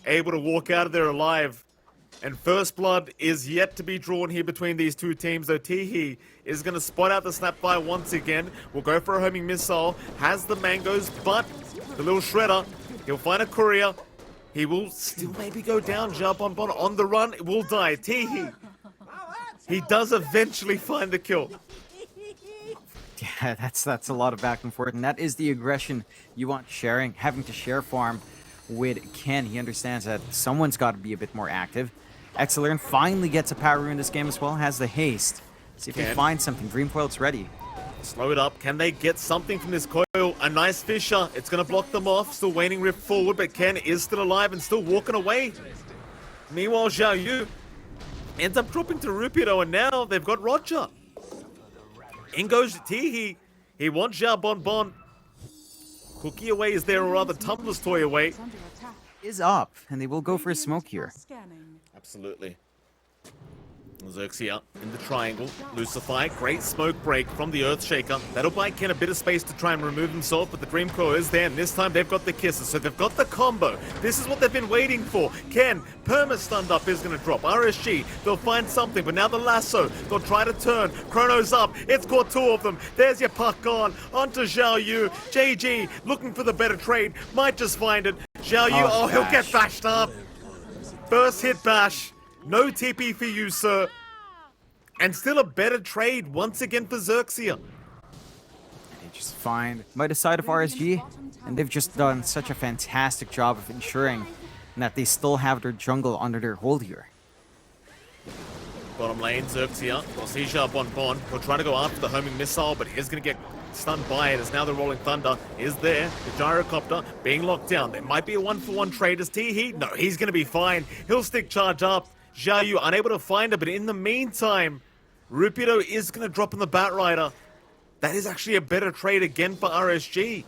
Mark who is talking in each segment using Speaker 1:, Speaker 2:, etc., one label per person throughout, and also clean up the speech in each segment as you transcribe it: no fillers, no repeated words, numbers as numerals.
Speaker 1: able to walk out of there alive. And first blood is yet to be drawn here between these two teams, though Tihi is going to spot out the Snapfire once again. Will go for a homing missile, has the mangoes, but the little shredder, he'll find a courier. He will still maybe go down, jump on the run, it will die. Tihi, he does eventually find the kill.
Speaker 2: Yeah, that's a lot of back and forth, and that is the aggression you want sharing, having to share farm with Ken. He understands that someone's got to be a bit more active. XERXIA finally gets a power in this game as well, has the haste. See if he finds something. Dreamcoil's ready.
Speaker 1: Slow it up. Can they get something from this coil? A nice Fisher. It's going to block them off. Still waning Rift forward, but Ken is still alive and still walking away. Meanwhile, Xiao Yu ends up dropping to Rupido, and now they've got Roger. In goes Tihi. He wants Xiao Bonbon. Cookie away is there, or rather Tumblr's toy away.
Speaker 2: Is up, and they will go for a smoke here.
Speaker 1: Absolutely. XERXIA in the triangle. Lucify, great smoke break from the Earthshaker. That'll buy Ken a bit of space to try and remove himself, but the Dream Coil is there, and this time they've got the kisses, so they've got the combo. This is what they've been waiting for. Ken, perma-stunned up is going to drop. RSG, they'll find something, but now the lasso, they'll try to turn. Chrono's up, it's caught two of them. There's your puck gone, onto Xiao Yu. JG, looking for the better trade, might just find it. Xiao Yu, oh he'll get bashed up. First hit bash. No TP for you, sir. And still a better trade once again for XERXIA.
Speaker 2: They just find by the side of RSG, and they've just done such a fantastic job of ensuring that they still have their jungle under their hold here.
Speaker 1: Bottom lane, XERXIA. Xiao Bonbon will try to go after the homing missile, but is going to get stunned by it as now the Rolling Thunder is there. The Gyrocopter being locked down. There might be a one-for-one trade as Tihi. No, he's going to be fine. He'll stick charge up. Xiao Yu unable to find her, but in the meantime, Rupido is going to drop in the Batrider. That is actually a better trade again for RSG.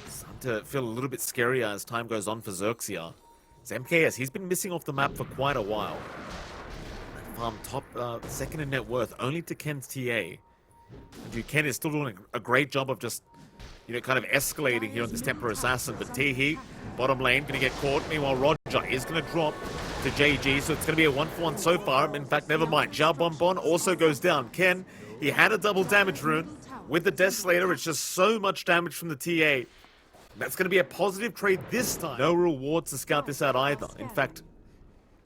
Speaker 1: Starting to feel a little bit scarier as time goes on for XERXIA. It's MKS, he's been missing off the map for quite a while. Farm top, second in net worth, only to Ken's TA. And Ken is still doing a great job of just, kind of escalating here on this Temper Assassin. But Tihi, bottom lane, going to get caught. Meanwhile, Roger is going to drop to JG, so it's going to be a 1-for-1 so far. In fact, never mind. Xiao Bonbon also goes down. Ken, he had a double damage rune. With the Desolator, it's just so much damage from the TA. That's going to be a positive trade this time. No rewards to scout this out either. In fact,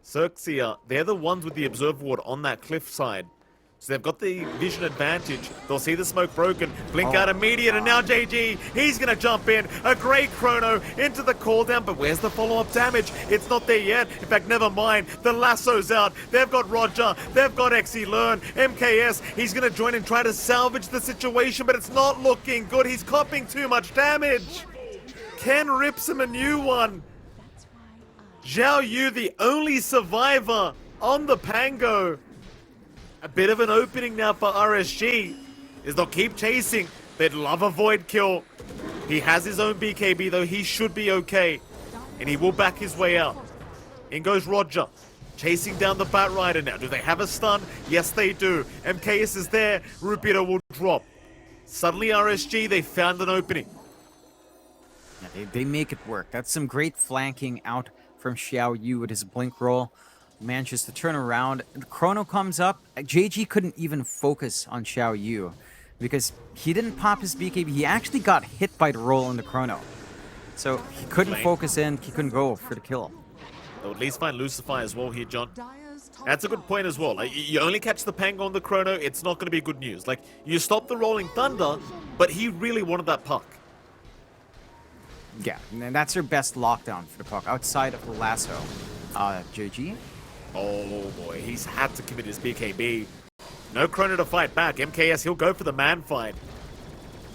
Speaker 1: XERXIA, they're the ones with the Observer Ward on that cliff side. So they've got the vision advantage. They'll see the smoke broken. Blink out immediate, and now JG, he's going to jump in. A great chrono into the cooldown, but where's the follow-up damage? It's not there yet. In fact, never mind. The lasso's out. They've got Roger. They've got XERXIA. MKS, he's going to join and try to salvage the situation, but it's not looking good. He's copping too much damage. Ken rips him a new one. Xiao Yu, the only survivor on the Pango. A bit of an opening now for RSG, is they'll keep chasing. They'd love a void kill. He has his own BKB, though he should be okay. And he will back his way out. In goes Roger, chasing down the Batrider now. Do they have a stun? Yes, they do. MKS is there. Rupido will drop. Suddenly RSG, they found an opening.
Speaker 2: Yeah, they make it work. That's some great flanking out from Xiao Yu with his blink roll. Manages to turn around. The chrono comes up. JG couldn't even focus on Xiao Yu because he didn't pop his BKB. He actually got hit by the roll in the chrono. So he couldn't focus in. He couldn't go for the kill.
Speaker 1: They'll at least find Lucify as well here, John. That's a good point as well. Like, you only catch the Pango on the chrono, it's not going to be good news. Like, you stop the Rolling Thunder, but he really wanted that puck.
Speaker 2: Yeah, and that's their best lockdown for the puck outside of the lasso. JG?
Speaker 1: Oh boy, he's had to commit his BKB. No chrono to fight back. MKS, he'll go for the man fight.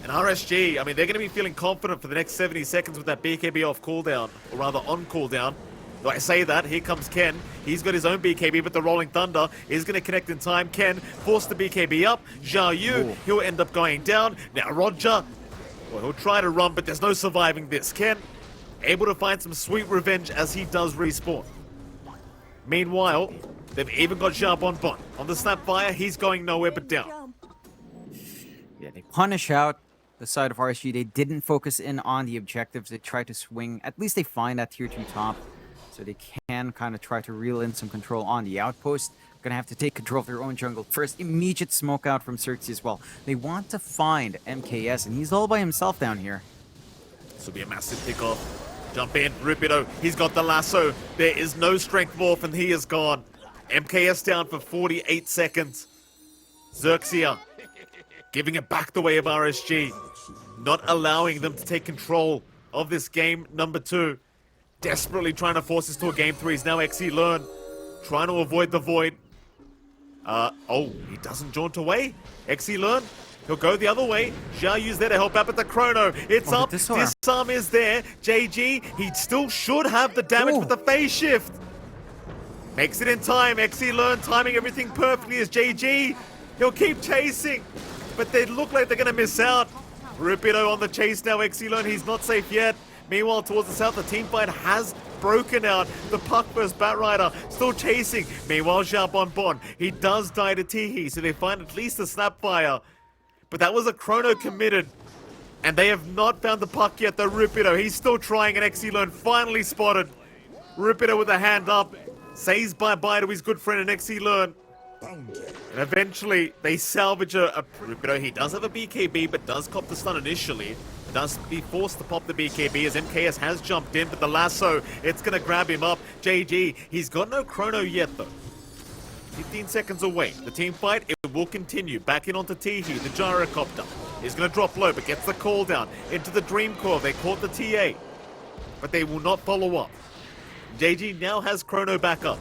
Speaker 1: And RSG, I mean, they're going to be feeling confident for the next 70 seconds with that BKB off cooldown, or rather on cooldown. Though I say that, here comes Ken. He's got his own BKB, but the Rolling Thunder is going to connect in time. Ken forced the BKB up. Xiao Yu, he'll end up going down. Now Roger, well, he'll try to run, but there's no surviving this. Ken, able to find some sweet revenge as he does respawn. Meanwhile, they've even got Xiao Bonbon. On the Snapfire, he's going nowhere but down.
Speaker 2: Yeah, they punish out the side of RSG. They didn't focus in on the objectives. They tried to swing. At least they find that tier 2 top. So they can kind of try to reel in some control on the outpost. Gonna have to take control of their own jungle first. Immediate smoke out from XERXIA as well. They want to find MKS, and he's all by himself down here.
Speaker 1: This will be a massive pickoff. Jump in, Rupido. He's got the lasso. There is no strength morph, and he is gone. MKS down for 48 seconds. XERXIA giving it back the way of RSG. Not allowing them to take control of this game number 2. Desperately trying to force this to a game 3. Is now XERXIA trying to avoid the void. Oh, he doesn't jaunt away. XERXIA, he'll go the other way. Xiaoyu's there to help out, but the chrono, it's up. Disarm is there. JG, he still should have the damage with the phase shift. Makes it in time. XERXIA timing everything perfectly as JG. He'll keep chasing, but they look like they're going to miss out. Rupido on the chase now. XERXIA, he's not safe yet. Meanwhile, towards the south, the team fight has broken out. The puck versus Batrider still chasing. Meanwhile, Xiao Bonbon, he does die to Tihi, so they find at least a Snapfire. But that was a chrono committed, and they have not found the puck yet. The Rupido, he's still trying, and XERXIA finally spotted. Rupido with a hand up, says bye-bye to his good friend in XERXIA. And eventually, they salvage a Rupido. He does have a BKB, but does cop the stun initially. Does be forced to pop the BKB as MKS has jumped in, but the lasso, it's going to grab him up. JG, he's got no chrono yet, though. 15 seconds away. The team fight, it will continue. Back in onto Tihi, the gyrocopter. He's going to drop low, but gets the call down into the Dream Core. They caught the TA, but they will not follow up. JG now has chrono back up.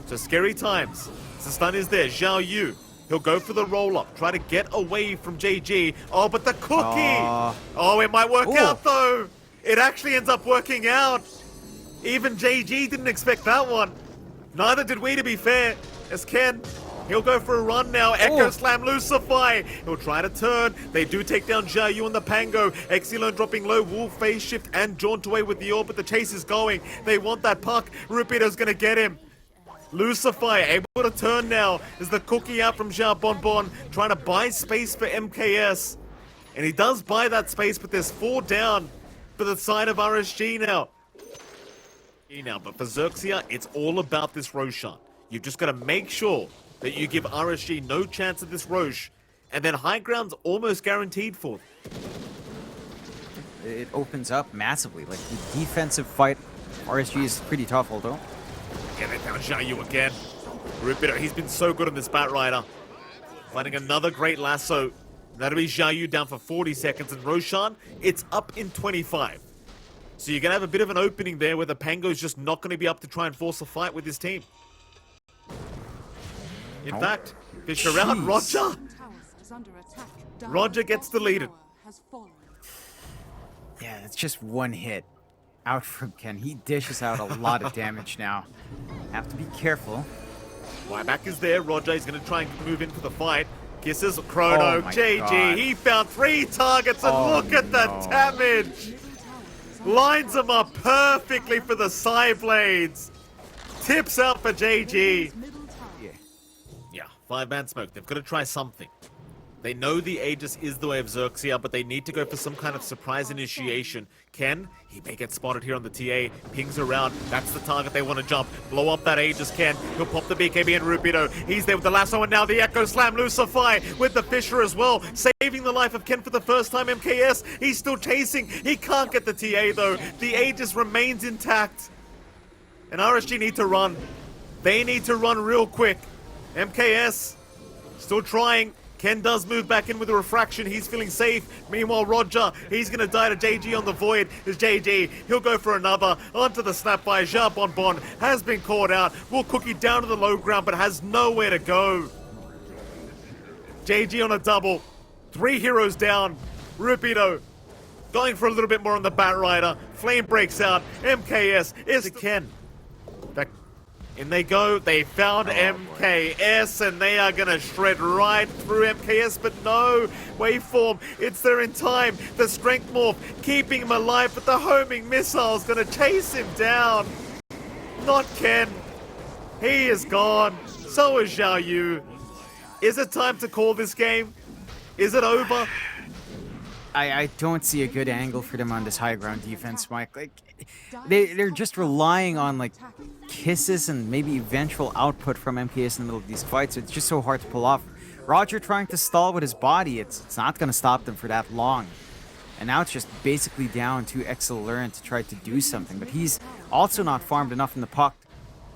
Speaker 1: So scary times. The stun is there. Xiaoyu. He'll go for the roll-up. Try to get away from JG. Oh, but the cookie! Oh, it might work out, though. It actually ends up working out. Even JG didn't expect that one. Neither did we, to be fair. As Ken, he'll go for a run now. Echo Slam Lucify. He'll try to turn. They do take down Xiaoyu on the Pango. XERXIA dropping low. Wolf phase shift and jaunt away with the orb, but the chase is going. They want that puck. Rupido's going to get him. Lucify able to turn now as the cookie out from Xiao Bonbon, trying to buy space for MKS. And he does buy that space, but there's 4 down for the side of RSG now. But for XERXIA, it's all about this Roshan. You've just got to make sure that you give RSG no chance at this Roche, and then high ground's almost guaranteed for them.
Speaker 2: It opens up massively. Like, the defensive fight, RSG is pretty tough, although.
Speaker 1: Yeah, they found Xiaoyu again. Rupido, he's been so good on this Batrider. Finding another great lasso. That'll be Xiaoyu down for 40 seconds. And Roshan, it's up in 25. So you're going to have a bit of an opening there where the Pango's just not going to be up to try and force a fight with his team. In fact, Fisher out, Roger. Roger gets deleted.
Speaker 2: Yeah, it's just one hit out from Ken. He dishes out a lot of damage now. Have to be careful.
Speaker 1: Buyback is there. Roger is going to try and move in for the fight. Kisses Chrono. JG.
Speaker 2: God.
Speaker 1: He found 3 targets, and look at the damage. Lines him up perfectly for the side blades. Tips out for JG. Yeah, 5-man smoke. They've got to try something. They know the Aegis is the way of XERXIA, but they need to go for some kind of surprise initiation. Ken, he may get spotted here on the TA. Pings around. That's the target they want to jump. Blow up that Aegis, Ken. He'll pop the BKB and Rupido. He's there with the lasso, and now the Echo Slam Lucify with the Fisher as well. Saving the life of Ken for the first time. MKS, he's still chasing. He can't get the TA, though. The Aegis remains intact. And RSG need to run. They need to run real quick. MKS, still trying. Ken does move back in with a refraction. He's feeling safe. Meanwhile, Roger, he's going to die to JG on the void. Is JG. He'll go for another. Onto the Snapfire. Xiao Bonbon has been caught out. Will Cookie down to the low ground, but has nowhere to go. JG on a double. 3 heroes down. Rupido going for a little bit more on the Batrider. Flame breaks out. MKS is to Ken. In they go. They found MKS, and they are going to shred right through MKS, but no. Waveform, it's there in time. The Strength Morph keeping him alive, but the homing missile is going to chase him down. Not Ken. He is gone. So is Xiaoyu. Is it time to call this game? Is it over?
Speaker 2: I don't see a good angle for them on this high ground defense, Mike. Like, they're just relying on like kisses and maybe eventual output from MKS in the middle of these fights. It's just so hard to pull off. Roger trying to stall with his body, it's not going to stop them for that long. And now it's just basically down to XERXIA to try to do something. But he's also not farmed enough in the puck.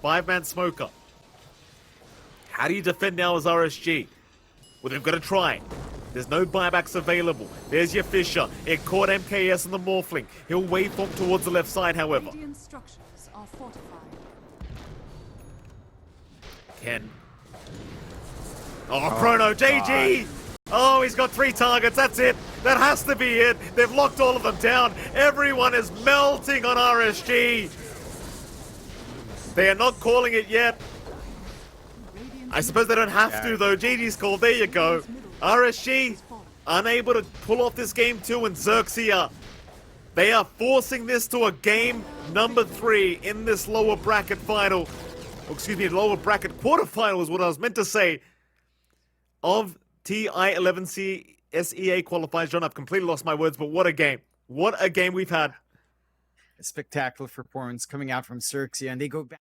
Speaker 1: 5-man smoker. How do you defend now as RSG? Well, they've got to try. There's no buybacks available. There's your Fisher. It caught MKS in the Morphling. He'll waveform towards the left side, however.
Speaker 3: Radiant structures are fortified.
Speaker 1: Ken. Oh, Chrono, JG! Oh, he's got 3 targets, that's it. That has to be it. They've locked all of them down. Everyone is melting on RSG. They are not calling it yet. I suppose they don't have to, though. GG's called. There you go. RSG, unable to pull off this game 2, and XERXIA. They are forcing this to a game number 3 in this lower bracket final. Oh, excuse me, lower bracket quarterfinal is what I was meant to say. Of TI11C SEA qualifiers. John, I've completely lost my words, but what a game. What a game we've had.
Speaker 2: A spectacular performance coming out from XERXIA, and they go back.